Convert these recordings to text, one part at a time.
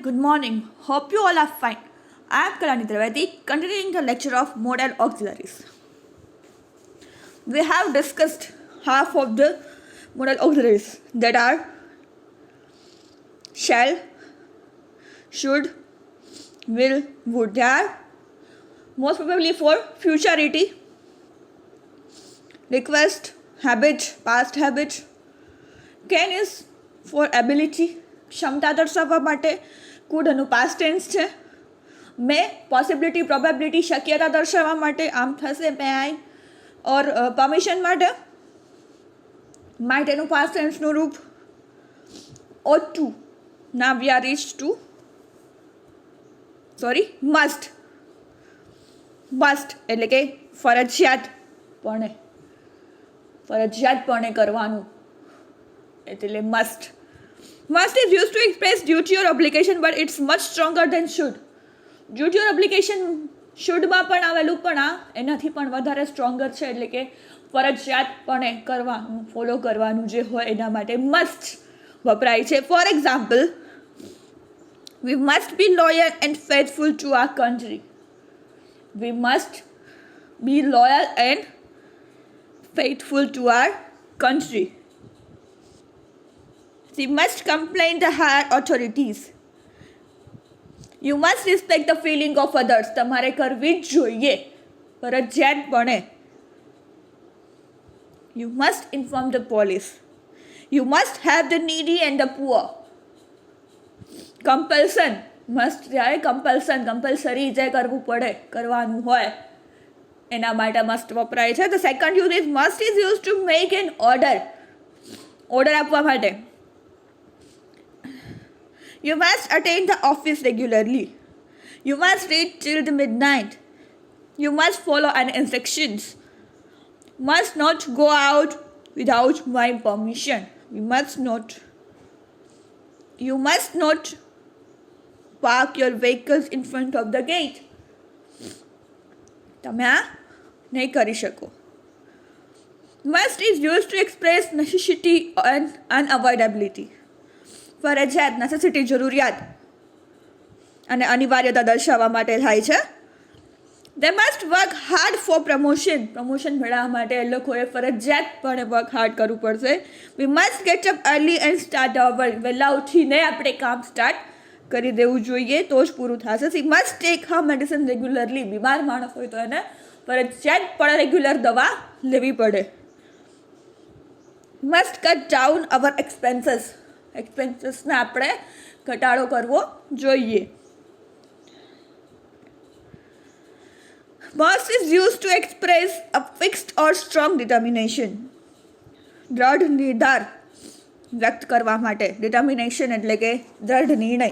good morning. Hope you all are fine. I am Kalyani Trivedi, continuing the lecture of Modal auxiliaries. We have discussed half of the modal auxiliaries that are shall, should, will, would. They are most probably for futurity, request, habit, past habit. Can is for ability, ક્ષમતા દર્શાવવા માટે. Food એનું past tense છે. મે possibility probability શક્યતા દર્શાવવા માટે આમ થશે મે આઈ. ઓર પરમિશન માટે માઇટ એનું પાસ્ટ ટેન્સનું રૂપ. ઓટ ટુ ના we are rich two must એટલે કે ફરજિયાતપણે કરવાનું એટલે must. Must is used to express duty or obligation, but it's much stronger than should. Duty or obligation shouldમાં પણ આવેલું પણ આ એનાથી પણ વધારે સ્ટ્રોંગર છે એટલે કે ફરજિયાતપણે કરવાનું, ફોલો કરવાનું જે હોય એના માટે મસ્ટ વપરાય છે. For example, we must be loyal and faithful to our country. We must be loyal and faithful to our country. We must complain the higher authorities. You must respect the feeling of others. તમારે કરવી જ જોઈએ ફરજિયાતપણે. You must inform the police. You must have the needy and the poor. Compulsion must જાય compulsory જે કરવું પડે કરવાનું હોય એના માટે મસ્ટ વપરાય છે. The second use is must is used to make an order. Order આપવા માટે. You must attend the office regularly. You must read till the midnight. You must follow an instructions. Must not go out without my permission. You must not park your vehicles in front of the gate. તમે આ નહીં કરી શકો. Must is used to express necessity and unavoidability. ફરજિયાત, necessity, જરૂરિયાત અને અનિવાર્યતા દર્શાવવા માટે થાય છે. They must work hard for promotion. Promotion મેળવવા માટે એ લોકોએ ફરજિયાતપણે વર્ક હાર્ડ કરવું પડશે. We must get up early and start our work. વહેલા ઉઠીને આપણે કામ સ્ટાર્ટ કરી દેવું જોઈએ તો જ પૂરું થશે. We must take her medicine regularly. બીમાર માણસ હોય તો એને ફરજિયાતપણે રેગ્યુલર દવા લેવી પડે. Must cut down our expenses. એક્સપેન્સીસને આપણે ઘટાડો કરવો જોઈએ. Must is used to express a fixed or strong determination. દ્રઢ નિર્ધાર વ્યક્ત કરવા માટે. ડિટર્મિનેશન એટલે કે દ્રઢ નિર્ણય.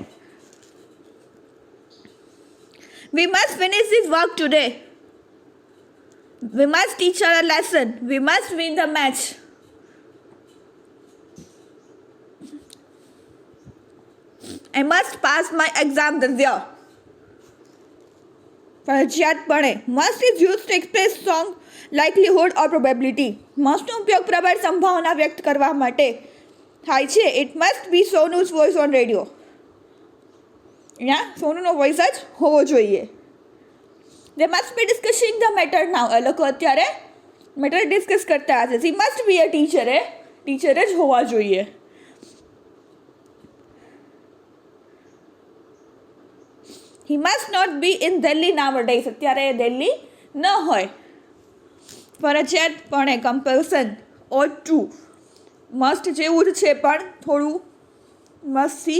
We must finish this work today. We must teach our lesson. We must win the match. I must pass my exam this year. ફરજિયાતપણે. Must is used to express strong likelihood or probability. Mustનો ઉપયોગ પ્રબળ સંભાવના વ્યક્ત કરવા માટે થાય છે. It must be Sonu's voice on radio. અહીંયા સોનુનો voice જ હોવો જોઈએ. They must be discussing the matter now. એ લોકો અત્યારે મેટર ડિસ્કસ કરતા હશે. He must be a teacher. Teacher જ હોવા જોઈએ. He must not be in Delhi nowadays. અત્યારે દિલ્હી ન હોય. ફરજિયાતપણે કમ્પલ્સન. ઓટ ટુ મસ્ટ જેવું જ છે પણ થોડું મસ્ટથી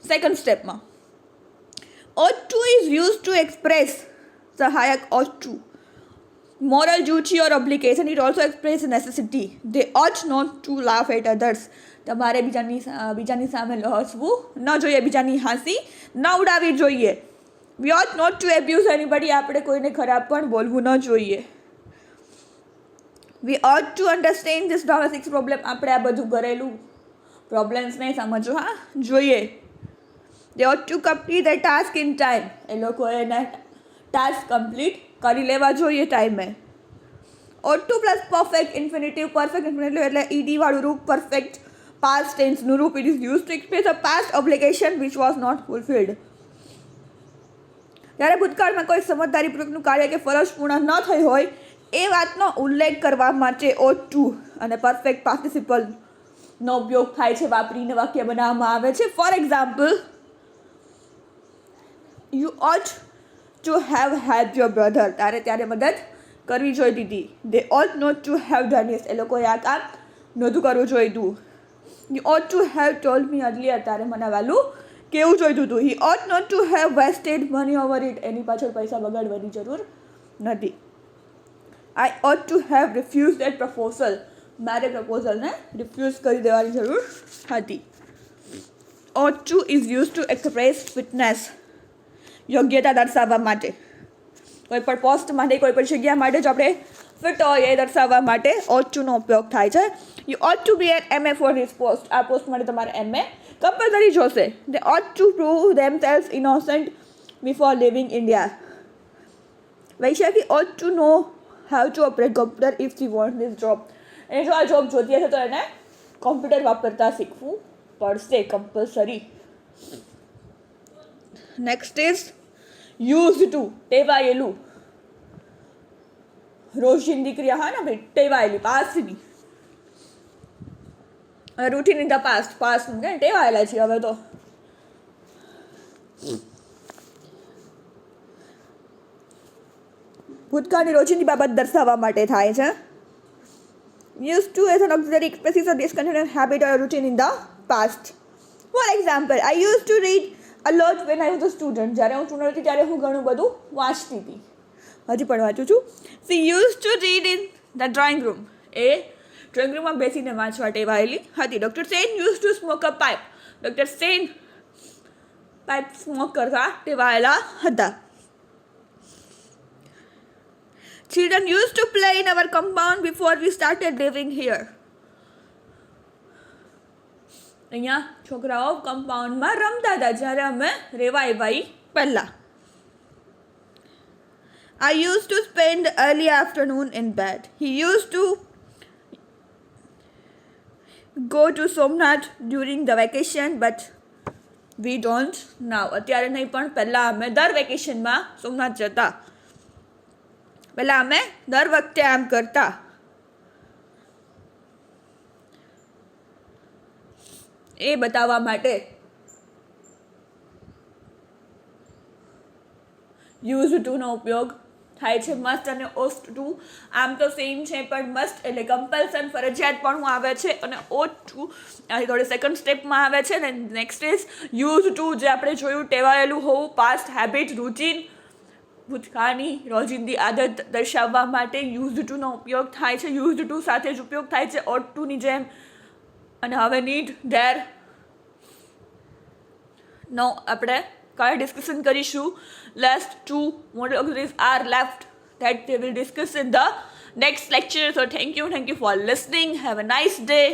સેકન્ડ સ્ટેપમાં. Ought to is use to express સહાયક ought to. Moral duty or obligation. It also expresses necessity. They ought not to laugh at others. તમારે બીજાની સામે હસવું ન જોઈએ, બીજાની હાંસી ન ઉડાવવી જોઈએ. We ought not to abuse anybody. આપણે કોઈને ખરાબ પણ બોલવું ન જોઈએ. We ought to understand this domestic problem. આપણે આ બધું ઘરેલું પ્રોબ્લેમ્સને સમજવા જોઈએ. They ought to complete their task in time. એ લોકોએ એના ટાસ્ક કમ્પ્લીટ કરી લેવા જોઈએ ટાઈમે. ought to plus perfect infinitive. Perfect infinitive એટલે ઈડી વાળું રૂપ પરફેક્ટ પાસ્ટ ટેન્સનું રૂપ. It is use to express a past obligation which was not fulfilled. જ્યારે ભૂતકાળમાં કોઈ સમજદારીપૂર્વકનું કાર્ય કે ફરજ પૂર્ણ ન થઈ હોય એ વાતનો ઉલ્લેખ કરવા માટે ought to અને પરફેક્ટ પાર્ટિસિપલનો ઉપયોગ થાય છે, વાપરીને વાક્ય બનાવવામાં આવે છે. For example, you ought to have helped your brother. તારે ત્યારે મદદ કરવી જોઈતી હતી. They ought not to have done it. એ લોકોએ આ કામ નહોતું કરવું જોઈતું. You ought to have told me earlier. તારે મને વહેલું કેવું જોઈતું હતું. He ought not to have wasted money over it. એની પાછળ પૈસા બગાડવાની જરૂર નથી. I ought to have refused that proposal. મારે પ્રપોઝલને રિફ્યુઝ કરી દેવાની જરૂર હતી. ought to is used to express fitness. યોગ્યતા દર્શાવવા માટે. કોઈ પણ પોસ્ટ માટે, કોઈ પણ જગ્યા માટે જો આપણે ફિટ હોય એ દર્શાવવા માટે ought to નો ઉપયોગ થાય છે. You ought to be an MA for this post. આ પોસ્ટ માટે તમારે MA કમ્પલસરી જોશે. They ought to prove themselves innocent before leaving India. Vaisakhi ought to know how to operate computer if she wants this job. એને જો આ job જોતી હશે તો એને કોમ્પ્યુટર વાપરતા શીખવું પડશે compulsory. Next is use to, ટેવાયેલું. રોજિંદી ક્રિયા હા ને ભાઈ, ટેવાયેલી, પાસ્ટની. રૂટીન ઇન ધ પાસ્ટ, પાસ્ટનું કે ટેવાયેલા છીએ હવે તો. ભૂતકાળની રોજિંદી બાબત દર્શાવવા માટે થાય છે. Used to as an auxiliary expresses a discontinuous habit or a routine in the past. For example, I used to read a lot when I was a student. જ્યારે હું સ્ટુડન્ટ હતી ત્યારે હું ઘણું બધું વાંચતી હતી. હજી પણ વાંચું છું. She used to read in the drawing room. A drawing રૂમમાં બેસીને વાંચવા ટેવાયેલી હતી. Dr. Sen used to smoke a pipe. Dr. Sen pipe smoke કરતા ટેવાયેલા હતા. Children used to play in our compound before we started living here. અહીંયા છોકરાઓ કમ્પાઉન્ડમાં રમતા હતા જ્યારે અમે રહેવા આવ્યા પહેલા. I used to spend early afternoon in bed. He used to go to Somnath during the vacation, but we don't now. અત્યારે નહીં પણ પહેલાં અમે દર વેકેશનમાં સોમનાથ જતા. પહેલાં અમે દર વખતે આમ કરતા. એ બતાવવા માટે યુઝ ટુનો ઉપયોગ થાય છે. મસ્ટ અને ઓસ્ટ ટુ આમ તો સેમ છે, પણ મસ્ટ એટલે કમ્પલ્સન, ફરજિયાત પણ આવે છે, અને ઓટ ટુ થોડી સેકન્ડ સ્ટેપમાં આવે છે. ને નેક્સ્ટ ઇઝ યુઝ ટુ, જે આપણે જોયું ટેવાયેલું હોવું, પાસ્ટ હેબિટ, રૂટીન, ભૂતકાળની રોજિંદી આદત દર્શાવવા માટે યુઝ ટુનો ઉપયોગ થાય છે. યુઝ ટુ સાથે જ ઉપયોગ થાય છે ઓટ ટુની જેમ. અને હવે નીડ, ધેર નો આપણે કાલે ડિસ્કશન કરીશું. Last two modal auxiliaries are left that they will discuss in the next lecture. So thank you for listening. Have a nice day.